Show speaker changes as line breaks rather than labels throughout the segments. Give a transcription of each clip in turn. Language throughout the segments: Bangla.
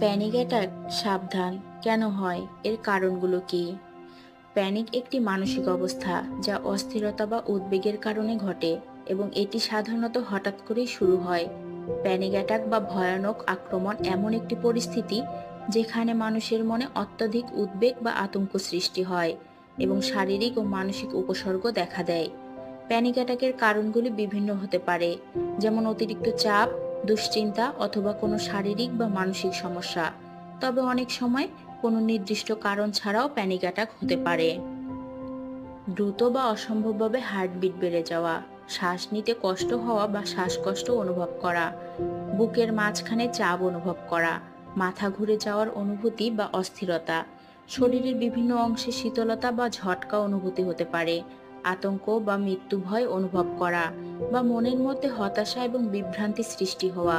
প্যানিক অ্যাটাক সাবধান কেন হয়, এর কারণগুলো কি? প্যানিক একটি মানসিক অবস্থা যা অস্থিরতা বা উদ্বেগের কারণে ঘটে এবং এটি সাধারণত হঠাৎ করেই শুরু হয়। প্যানিক অ্যাটাক বা ভয়ানক আক্রমণ এমন একটি পরিস্থিতি যেখানে মানুষের মনে অত্যধিক উদ্বেগ বা আতঙ্ক সৃষ্টি হয় এবং শারীরিক ও মানসিক উপসর্গ দেখা দেয়। প্যানিক অ্যাটাকের কারণগুলি বিভিন্ন হতে পারে, যেমন অতিরিক্ত চাপ, দুশ্চিন্তা অথবা কোনো শারীরিক বা মানসিক সমস্যা। তবে অনেক সময় কোনো নির্দিষ্ট কারণ ছাড়াও প্যানিক অ্যাটাক হতে পারে। দ্রুত বা অসম্ভবভাবে হার্টবিট বেড়ে যাওয়া, শ্বাস নিতে কষ্ট হওয়া বা শ্বাসকষ্ট অনুভব করা, বুকের মাঝখানে চাপ অনুভব করা, মাথা ঘুরে যাওয়ার অনুভূতি বা অস্থিরতা, শরীরের বিভিন্ন অংশে শীতলতা বা ঝটকা অনুভূতি হতে পারে, আতঙ্ক বা মৃত্যু ভয় অনুভব করা বা মনের মধ্যে হতাশা এবং বিভ্রান্তি সৃষ্টি হওয়া।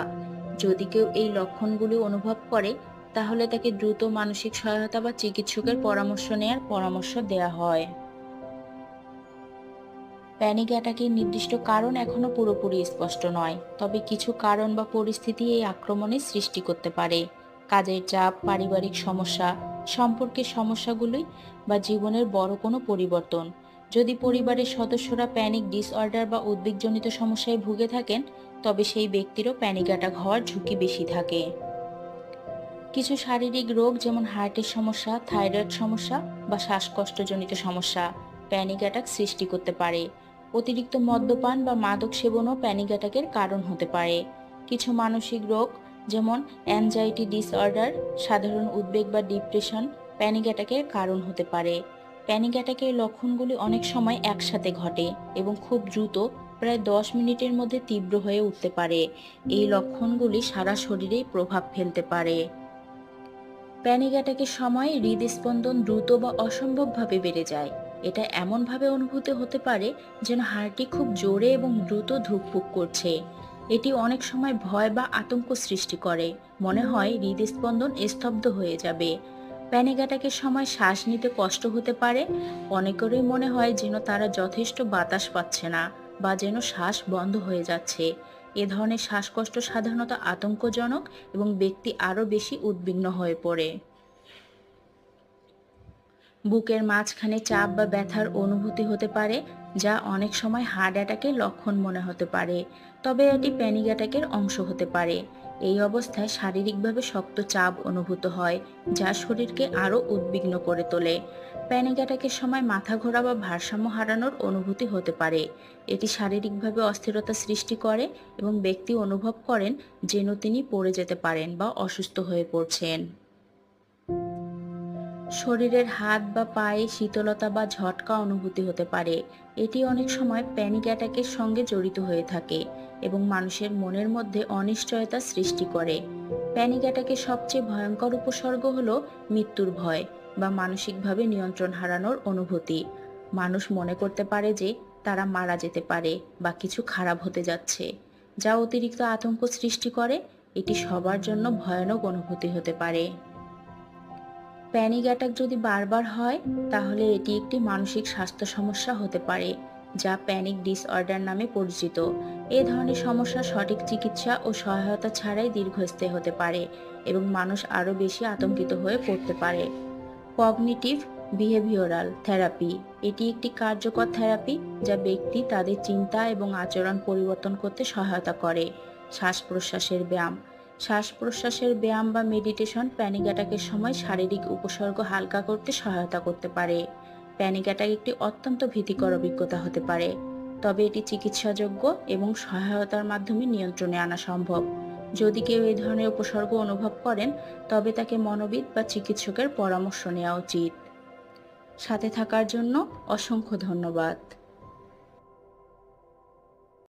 যদি কেউ এই লক্ষণগুলি অনুভব করে, তাহলে তাকে দ্রুত মানসিক সহায়তা বা চিকিৎসকের পরামর্শ নেওয়ার পরামর্শ দেওয়া হয়। প্যানিক অ্যাটাকের নির্দিষ্ট কারণ এখনো পুরোপুরি স্পষ্ট নয়, তবে কিছু কারণ বা পরিস্থিতি এই আক্রমণের সৃষ্টি করতে পারে। কাজের চাপ, পারিবারিক সমস্যা, সম্পর্কের সমস্যাগুলি বা জীবনের বড় কোনো পরিবর্তন। যদি পরিবারের সদস্যরা প্যানিক ডিসঅর্ডার বা উদ্বেগজনিত সমস্যায় ভুগে থাকেন, তবে সেই ব্যক্তিরও প্যানিক অ্যাটাক হওয়ার ঝুঁকি বেশি থাকে। কিছু শারীরিক রোগ যেমন হার্টের সমস্যা, থাইরয়েড সমস্যা বা শ্বাসকষ্টজনিত সমস্যা প্যানিক অ্যাটাক সৃষ্টি করতে পারে। অতিরিক্ত মদ্যপান বা মাদক সেবনও প্যানিক অ্যাটাকের কারণ হতে পারে। কিছু মানসিক রোগ যেমন অ্যাংজাইটি ডিসঅর্ডার, সাধারণ উদ্বেগ বা ডিপ্রেশন প্যানিক অ্যাটাকের কারণ হতে পারে। প্যানিক অ্যাটাকের লক্ষণগুলি অনেক সময় একসাথে ঘটে এবং খুব দ্রুত, প্রায় 10 মিনিটের মধ্যে তীব্র হয়ে উঠতে পারে। এই লক্ষণগুলি সারা শরীরেই প্রভাব ফেলতে পারে। প্যানিক অ্যাটাকের সময় হৃদস্পন্দন দ্রুত বা অসম্ভবভাবে বেড়ে যায়। এটা এমনভাবে অনুভূতি হতে পারে যেন হার্টটি খুব জোরে এবং দ্রুত ধুকপুক করছে। এটি অনেক সময় ভয় বা আতঙ্ক সৃষ্টি করে, মনে হয় হৃদস্পন্দন স্তব্ধ হয়ে যাবে। প্যানিক অ্যাটাকের সময় শ্বাস নিতে কষ্ট হতে পারে, অনেকেরই মনে হয় যেন তারা যথেষ্ট বাতাস পাচ্ছে না বা যেন শ্বাস বন্ধ হয়ে যাচ্ছে। এ ধরনের শ্বাসকষ্ট সাধারণত আতঙ্কজনক এবং ব্যক্তি আরও বেশি উদ্বিগ্ন হয়ে পড়ে। বুকের মাঝখানে চাপ বা ব্যথার অনুভূতি হতে পারে, যা অনেক সময় হার্ট অ্যাটাকের লক্ষণ মনে হতে পারে, তবে এটি প্যানিক অ্যাটাকের অংশ হতে পারে। এই অবস্থায় শারীরিকভাবে শক্ত চাপ অনুভূত হয়, যা শরীরকে আরও উদ্বিগ্ন করে তোলে। প্যানিক অ্যাটাকের সময় মাথা ঘোরা বা ভারসাম্য হারানোর অনুভূতি হতে পারে। এটি শারীরিকভাবে অস্থিরতা সৃষ্টি করে এবং ব্যক্তি অনুভব করেন যেন তিনি পড়ে যেতে পারেন বা অসুস্থ হয়ে পড়ছেন। শরীরের হাত বা পায়ে শীতলতা বা ঝটকা অনুভূতি হতে পারে। এটি অনেক সময় প্যানিক অ্যাটাকের সঙ্গে জড়িত হয়ে থাকে এবং মানুষের মনের মধ্যে অনিশ্চয়তা সৃষ্টি করে। প্যানিক অ্যাটাকের সবচেয়ে ভয়ঙ্কর উপসর্গ হলো মৃত্যুর ভয় বা মানসিকভাবে নিয়ন্ত্রণ হারানোর অনুভূতি। মানুষ মনে করতে পারে যে তারা মারা যেতে পারে বা কিছু খারাপ হতে যাচ্ছে, যা অতিরিক্ত আতঙ্ক সৃষ্টি করে। এটি সবার জন্য ভয়ানক অনুভূতি হতে পারে। প্যানিক অ্যাটাক যদি বারবার হয়, তাহলে এটি একটি মানসিক স্বাস্থ্য সমস্যা হতে পারে, যা প্যানিক ডিসঅর্ডার নামে পরিচিত। এ ধরনের সমস্যা সঠিক চিকিৎসা ও সহায়তা ছাড়াই দীর্ঘস্থায়ী হতে পারে এবং মানুষ আরও বেশি আতঙ্কিত হয়ে পড়তে পারে। কগনিটিভ বিহেভিওরাল থেরাপি এটি একটি কার্যকর থেরাপি যা ব্যক্তি তাদের চিন্তা এবং আচরণ পরিবর্তন করতে সহায়তা করে। শ্বাস প্রশ্বাসের ব্যায়াম, শ্বাস প্রশ্বাসের ব্যায়াম বা মেডিটেশন প্যানিক অ্যাটাকের সময় শারীরিক উপসর্গ হালকা করতে সহায়তা করতে পারে। প্যানিক অ্যাটাক একটি অত্যন্ত ভীতিকর অভিজ্ঞতা হতে পারে, তবে এটি চিকিৎসাযোগ্য এবং সহায়তার মাধ্যমে নিয়ন্ত্রণে আনা সম্ভব। যদি কেউ এই ধরনের উপসর্গ অনুভব করেন, তবে তাকে মনোবিদ বা চিকিৎসকের পরামর্শ নেওয়া উচিত। সাথে থাকার জন্য অসংখ্য ধন্যবাদ।